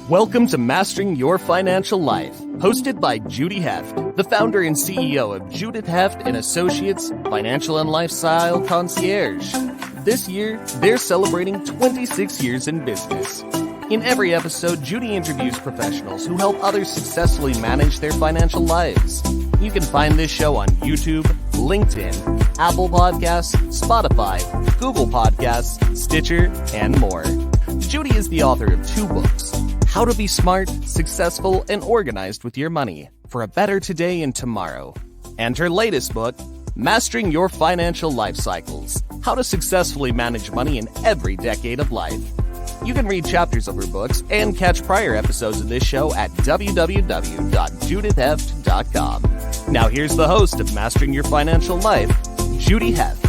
Welcome to Mastering Your Financial Life, hosted by Judy Heft, the founder and CEO of Judith Heft and Associates Financial and Lifestyle Concierge. This year, they're celebrating 26 years in business. In every episode, Judy interviews professionals who help others successfully manage their financial lives. You can find this show on YouTube, LinkedIn, Apple Podcasts, Spotify, Google Podcasts, Stitcher, and more. Judy is the author of 2 books, How to Be Smart, Successful, and Organized with Your Money for a Better Today and Tomorrow, and her latest book, Mastering Your Financial Life Cycles, How to Successfully Manage Money in Every Decade of Life. You can read chapters of her books and catch prior episodes of this show at www.judithheft.com. Now here's the host of Mastering Your Financial Life, Judy Heft.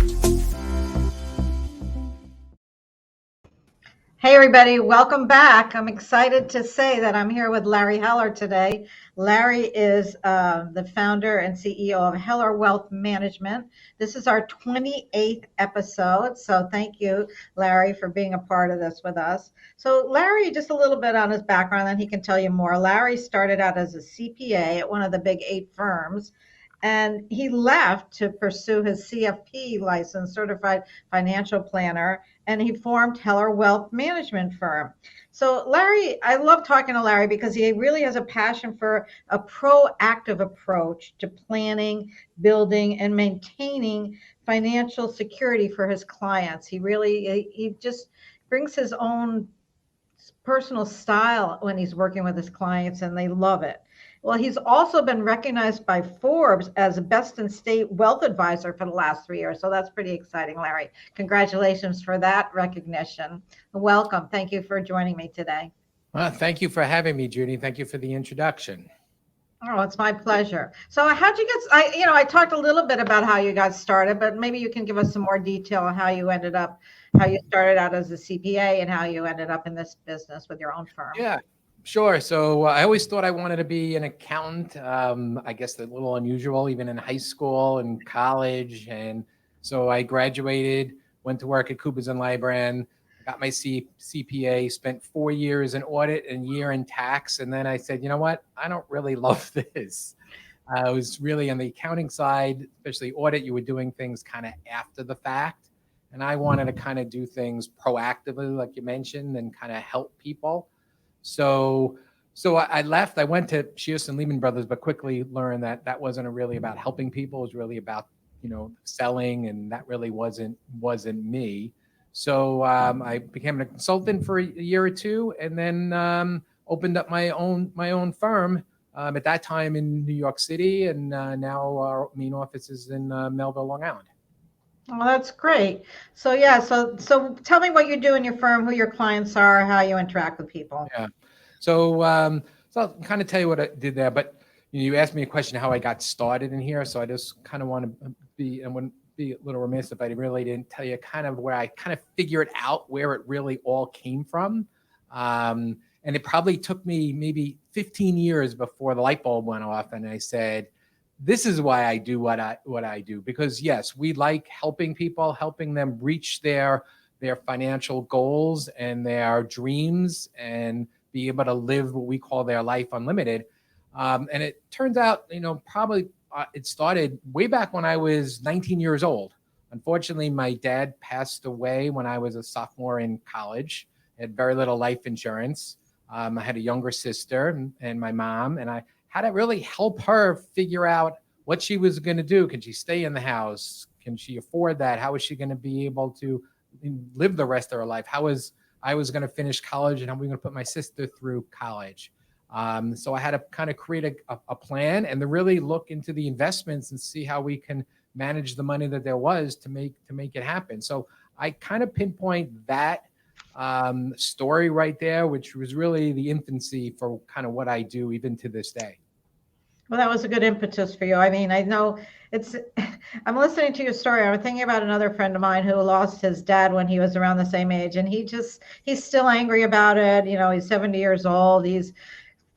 Hey everybody, welcome back. I'm excited to say that I'm here with Larry Heller today. Larry is the founder and CEO of Heller Wealth Management. This is our 28th episode, so thank you, Larry, for being a part of this with us. So Larry, just a little bit on his background, then he can tell you more. Larry started out as a CPA at one of the big 8 firms, and he left to pursue his CFP license, Certified Financial Planner, and he formed Heller Wealth Management Firm. So Larry, I love talking to Larry because he really has a passion for a proactive approach to planning, building, and maintaining financial security for his clients. He just brings his own personal style when he's working with his clients, and they love it. Well, he's also been recognized by Forbes as a best in state wealth advisor for the last 3 years. So that's pretty exciting, Larry. Congratulations for that recognition. Welcome. Thank you for joining me today. Thank you for having me, Judy. Thank you for the introduction. Oh, it's my pleasure. So how'd you get, I talked a little bit about how you got started, but maybe you can give us some more detail on how you started out as a CPA and how you ended up in this business with your own firm. Yeah. Sure. So I always thought I wanted to be an accountant. I guess a little unusual, even in high school and college. And so I graduated, went to work at Coopers & Lybrand, got my CPA, spent 4 years in audit and a year in tax. And then I said, you know what? I don't really love this. I was really on the accounting side, especially audit. You were doing things kind of after the fact. And I wanted to kind of do things proactively, like you mentioned, and kind of help people. So I left. I went to Shearson Lehman Brothers, but quickly learned that that wasn't really about helping people. It was really about, selling, and that really wasn't me. So I became a consultant for a year or two, and then opened up my own firm at that time in New York City, and now our main office is in Melville, Long Island. Well, that's great. So yeah, so tell me what you do in your firm, who your clients are, how you interact with people. Yeah. So I'll kind of tell you what I did there, but you asked me a question how I got started in here. So I just kind of want to wouldn't be a little remiss if I really didn't tell you kind of where I kind of figured out where it really all came from. And it probably took me maybe 15 years before the light bulb went off, and I said, this is why I do what I do, because yes, we like helping people, helping them reach their financial goals and their dreams and be able to live what we call their life unlimited. And it turns out, probably it started way back when I was 19 years old. Unfortunately, my dad passed away when I was a sophomore in college. I had very little life insurance. I had a younger sister and my mom, and I had to really help her figure out what she was going to do. Can she stay in the house? Can she afford that? How was she going to be able to live the rest of her life? I was going to finish college, and how were we going to put my sister through college? So I had to kind of create a plan and to really look into the investments and see how we can manage the money that there was to make it happen. So I kind of pinpoint that story right there, which was really the infancy for kind of what I do even to this day. Well, that was a good impetus for you. I mean, I know I'm listening to your story. I'm thinking about another friend of mine who lost his dad when he was around the same age, and he's still angry about it. He's 70 years old. He's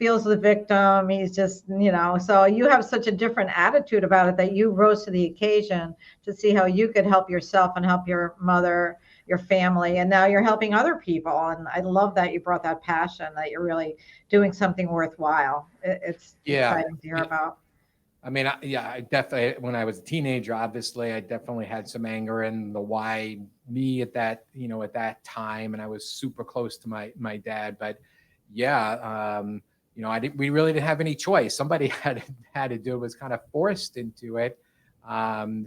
feels the victim. He's just, so you have such a different attitude about it that you rose to the occasion to see how you could help yourself and help your mother, your family, and now you're helping other people. And I love that you brought that passion, that you're really doing something worthwhile. It's exciting to hear about. I mean, I definitely, when I was a teenager, obviously, I definitely had some anger in the why me at that, at that time. And I was super close to my dad. But yeah, we really didn't have any choice. Somebody had to do it, was kind of forced into it.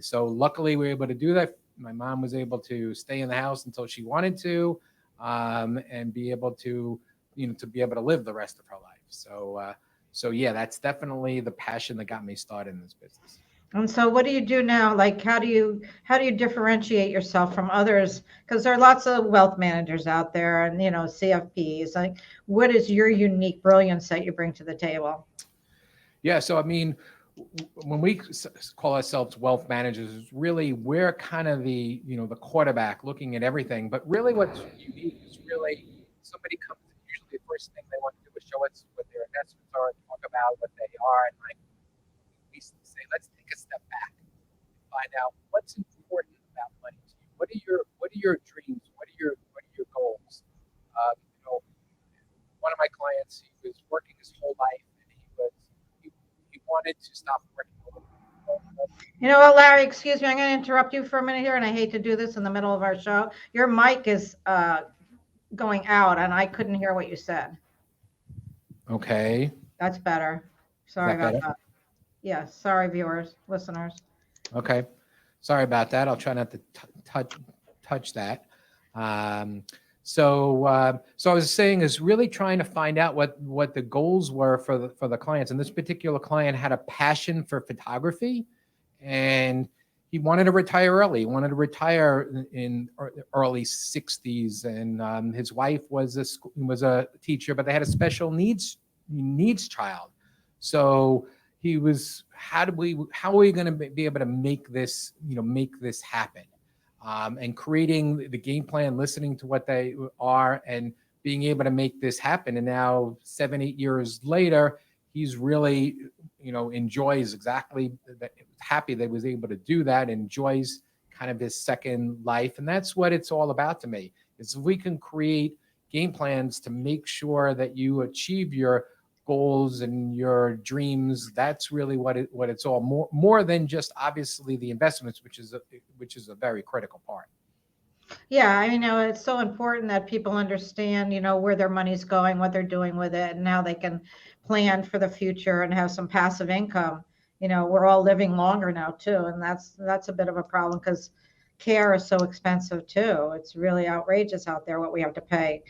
So luckily we were able to do that. My mom was able to stay in the house until she wanted to, and be able to, to be able to live the rest of her life. So yeah, that's definitely the passion that got me started in this business. And so what do you do now? Like, how do you differentiate yourself from others? Because there are lots of wealth managers out there and, CFPs. Like, what is your unique brilliance that you bring to the table? Yeah. So, I mean, when we call ourselves wealth managers, really, we're kind of the quarterback looking at everything. But really what's unique is really somebody comes in, usually the first thing they want to do is show us what their investments are, talk about what they are. And we say, let's take a step back and find out what's important about money to you. What are your dreams? What are your goals? One of my clients, he was working his whole life, and he wanted to stop working. You know what, Larry, excuse me, I'm going to interrupt you for a minute here, and I hate to do this in the middle of our show. Your mic is going out, and I couldn't hear what you said. Okay. That's better. Sorry about that. Yeah, sorry, viewers, listeners. Okay. Sorry about that. I'll try not to touch that. So I was saying is really trying to find out what the goals were for the clients. And this particular client had a passion for photography, and he wanted to retire early. He wanted to retire in early 60s, and his wife was a teacher, but they had a special needs child. So he was, how are we going to be able to make this happen? And creating the game plan, listening to what they are, and being able to make this happen. And now 7-8 years later, he's really, enjoys exactly that, happy that he was able to do that, enjoys kind of his second life. And that's what it's all about to me, is if we can create game plans to make sure that you achieve your goals and your dreams. That's really what it's all more than just obviously the investments, which is a very critical part. Yeah, I mean, it's so important that people understand, where their money's going, what they're doing with it, and how they can plan for the future and have some passive income. We're all living longer now too, and that's a bit of a problem because care is so expensive too. It's really outrageous out there what we have to pay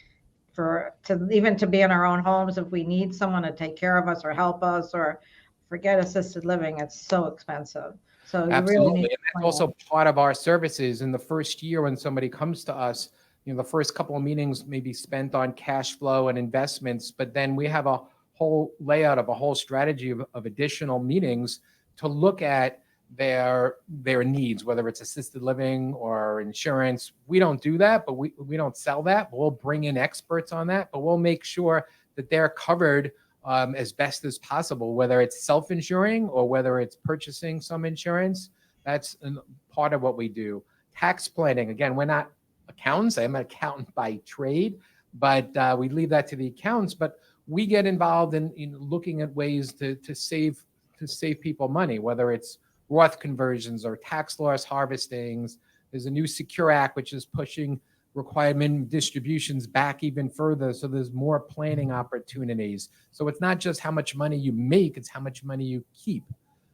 to be in our own homes if we need someone to take care of us or help us, or forget assisted living. It's so expensive. So absolutely, really and that's also part of our services. In the first year, when somebody comes to us, the first couple of meetings may be spent on cash flow and investments, but then we have a whole layout of a whole strategy of additional meetings to look at their needs, whether it's assisted living or insurance. We don't do that, but we don't sell that. We'll bring in experts on that, but we'll make sure that they're covered as best as possible, whether it's self-insuring or whether it's purchasing some insurance. That's part of what we do. Tax planning, again, we're not accountants. I'm an accountant by trade, but we leave that to the accountants. But we get involved in looking at ways to save people money, whether it's Roth conversions or tax loss harvestings. There's a new Secure Act, which is pushing requirement distributions back even further. So there's more planning opportunities. So it's not just how much money you make, it's how much money you keep.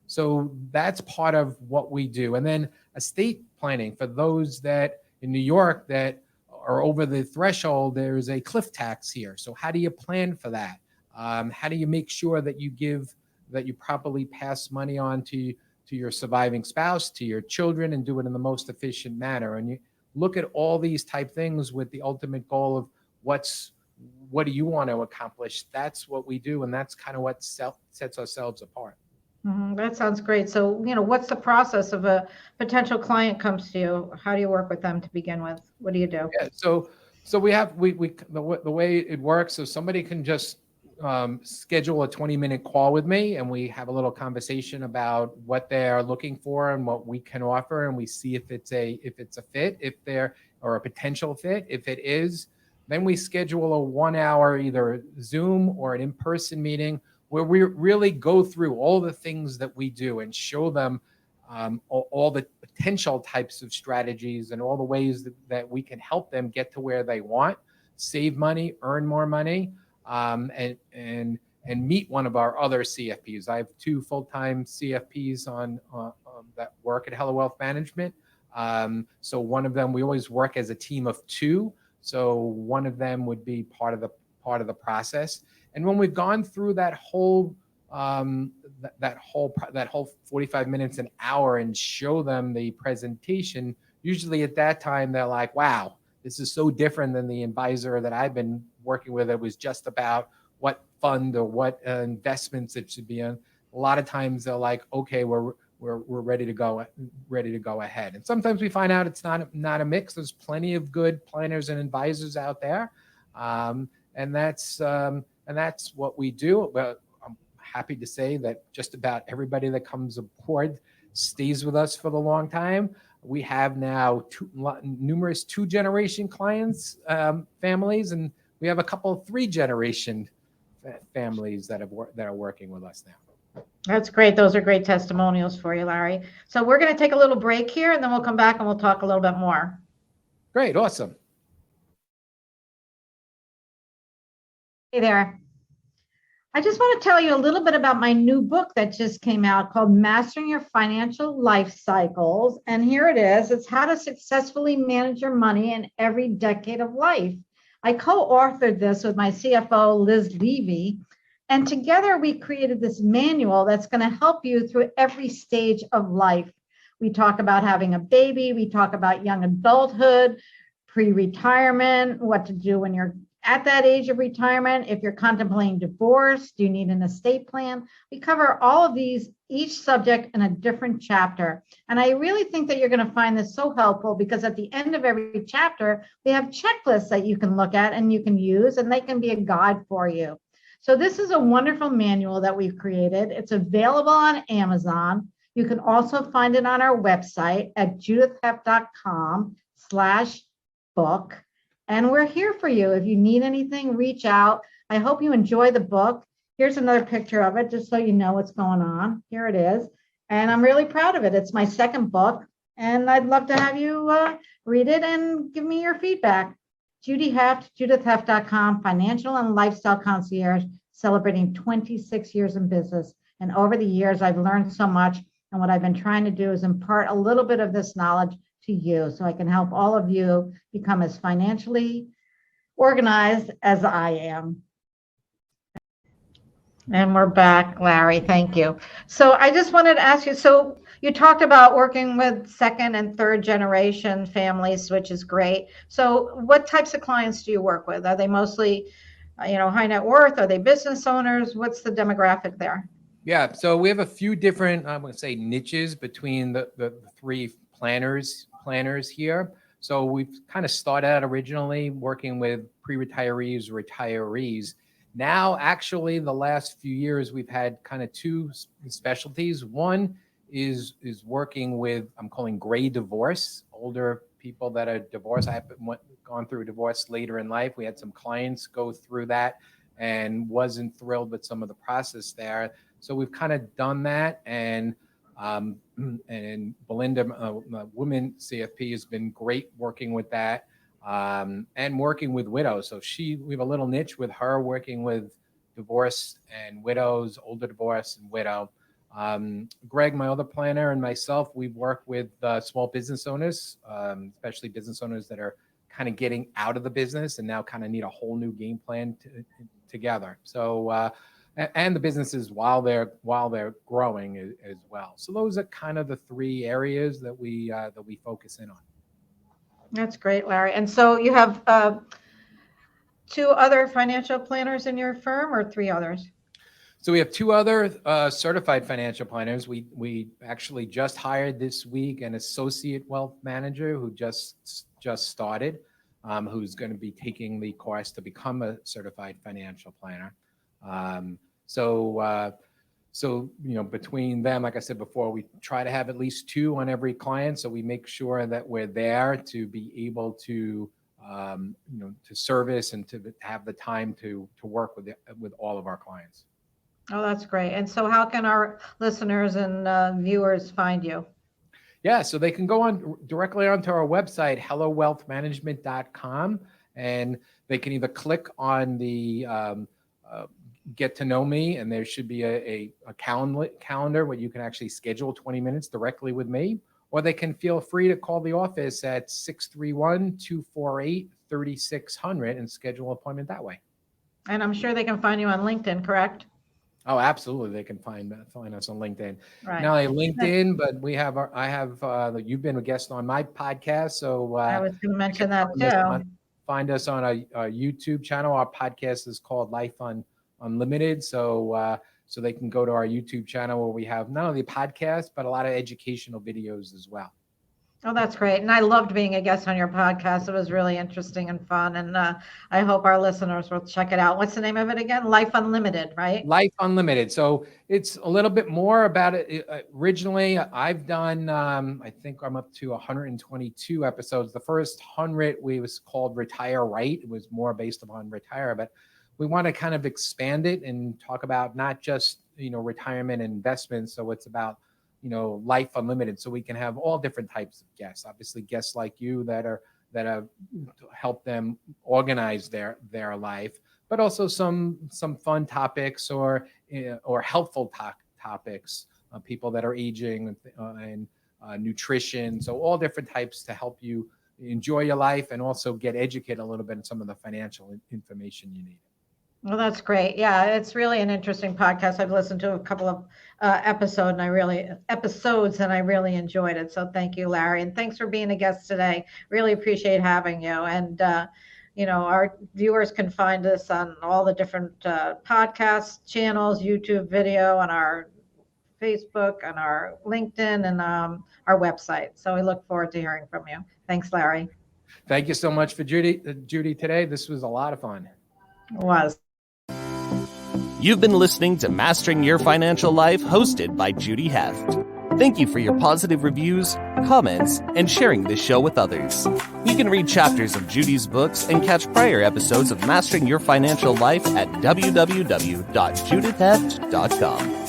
So that's part of what we do. And then estate planning for those that in New York that are over the threshold, there's a cliff tax here. So how do you plan for that? How do you make sure that you properly pass money on to your surviving spouse, to your children, and do it in the most efficient manner? And you look at all these type things with the ultimate goal of what do you want to accomplish? That's what we do, and that's kind of what sets ourselves apart. Mm-hmm. That sounds great. So, what's the process of a potential client comes to you? How do you work with them to begin with? What do you do? Yeah, so we the way it works. So somebody can just schedule a 20-minute call with me, and we have a little conversation about what they're looking for and what we can offer, and we see if it's a fit. If they're or a potential fit. If it is, then we schedule a 1 hour either Zoom or an in-person meeting where we really go through all the things that we do and show them all the potential types of strategies and all the ways that we can help them get to where they want, save money, earn more money, and meet one of our other CFPs. I have 2 full-time CFPs on that work at Hello Wealth Management. So one of them, we always work as a team of 2. So one of them would be part of the process. And when we've gone through that whole 45 minutes, an hour, and show them the presentation, usually at that time they're like, wow, this is so different than the advisor that I've been working with. It was just about what fund or what investments it should be in. A lot of times they're like, okay, we're ready to go ahead. And sometimes we find out it's not a mix. There's plenty of good planners and advisors out there, and that's what we do. But I'm happy to say that just about everybody that comes aboard stays with us for the long time. We have now numerous 2-generation clients, families, and we have a couple 3-generation families that are working with us now. That's great. Those are great testimonials for you, Larry. So we're going to take a little break here, and then we'll come back and we'll talk a little bit more. Great. Awesome. Hey there. I just want to tell you a little bit about my new book that just came out called Mastering Your Financial Life Cycles. And here it is. It's how to successfully manage your money in every decade of life. I co-authored this with my CFO, Liz Levy. And together we created this manual that's going to help you through every stage of life. We talk about having a baby. We talk about young adulthood, pre-retirement, what to do when you're at that age of retirement. If you're contemplating divorce, do you need an estate plan? We cover all of these, each subject in a different chapter. And I really think that you're going to find this so helpful because at the end of every chapter, we have checklists that you can look at and you can use, and they can be a guide for you. So this is a wonderful manual that we've created. It's available on Amazon. You can also find it on our website at judithheft.com/book. And we're here for you. If you need anything, reach out. I hope you enjoy the book. Here's another picture of it, just so you know what's going on. Here it is. And I'm really proud of it. It's my second book. And I'd love to have you read it and give me your feedback. Judy Heft, judithheft.com, financial and lifestyle concierge, celebrating 26 years in business. And over the years, I've learned so much. And what I've been trying to do is impart a little bit of this knowledge to you so I can help all of you become as financially organized as I am. And we're back, Larry. Thank you. So I just wanted to ask you, so you talked about working with 2nd and 3rd generation families, which is great. So what types of clients do you work with? Are they mostly, high net worth? Are they business owners? What's the demographic there? Yeah, so we have a few different, I'm going to say, niches between the 3 planners here. So we've kind of started out originally working with pre-retirees, retirees. Now, actually, the last few years, we've had kind of 2 specialties. One is working with, I'm calling gray divorce, older people that are divorced. I have gone through a divorce later in life. We had some clients go through that and wasn't thrilled with some of the process there. So we've kind of done that. And Belinda, woman CFP, has been great working with that, and working with widows. So we have a little niche with her working with divorce and widows, older divorce and widow. Greg, my other planner, and myself, we work with small business owners, especially business owners that are kind of getting out of the business and now kind of need a whole new game plan together. So, and the businesses while they're growing as well. So those are kind of the 3 areas that we focus in on. That's great, Larry. And so you have 2 other financial planners in your firm, or 3 others? So we have 2 other certified financial planners. We actually just hired this week an associate wealth manager who just started, who's going to be taking the course to become a certified financial planner. So So, between them, like I said before, we try to have at least 2 on every client. So we make sure that we're there to be able to, to service and to have the time to work with all of our clients. Oh, that's great. And so how can our listeners and viewers find you? Yeah, so they can go on directly onto our website, hellowealthmanagement.com, and they can either click on the get to know me, and there should be a calendar where you can actually schedule 20 minutes directly with me, or they can feel free to call the office at 631-248-3600 and schedule an appointment that way. And I'm sure they can find you on LinkedIn, correct? Oh, absolutely. They can find us on LinkedIn. Right. Not only LinkedIn, but you've been a guest on my podcast. So I was going to mention that too. Find us on a YouTube channel. Our podcast is called Life Unlimited. So they can go to our YouTube channel where we have not only podcast, but a lot of educational videos as well. Oh, that's great. And I loved being a guest on your podcast. It was really interesting and fun. And I hope our listeners will check it out. What's the name of it again? Life Unlimited, right? Life Unlimited. So it's a little bit more about it. Originally, I've done, I think I'm up to 122 episodes. The first 100 was called Retire Right. It was more based upon retire, but we want to kind of expand it and talk about not just, retirement and investments. So it's about Life Unlimited, so we can have all different types of guests. Obviously, guests like you that help them organize their life, but also some fun topics or helpful topics. People that are aging and nutrition, so all different types to help you enjoy your life and also get educated a little bit in some of the financial information you need. Well, that's great. Yeah, it's really an interesting podcast. I've listened to a couple of episodes and I really enjoyed it. So thank you, Larry. And thanks for being a guest today. Really appreciate having you. And, our viewers can find us on all the different podcast channels, YouTube video, on our Facebook, on our LinkedIn, and our website. So we look forward to hearing from you. Thanks, Larry. Thank you so much for Judy today. This was a lot of fun. It was. You've been listening to Mastering Your Financial Life, hosted by Judy Heft. Thank you for your positive reviews, comments, and sharing this show with others. You can read chapters of Judy's books and catch prior episodes of Mastering Your Financial Life at www.judithheft.com.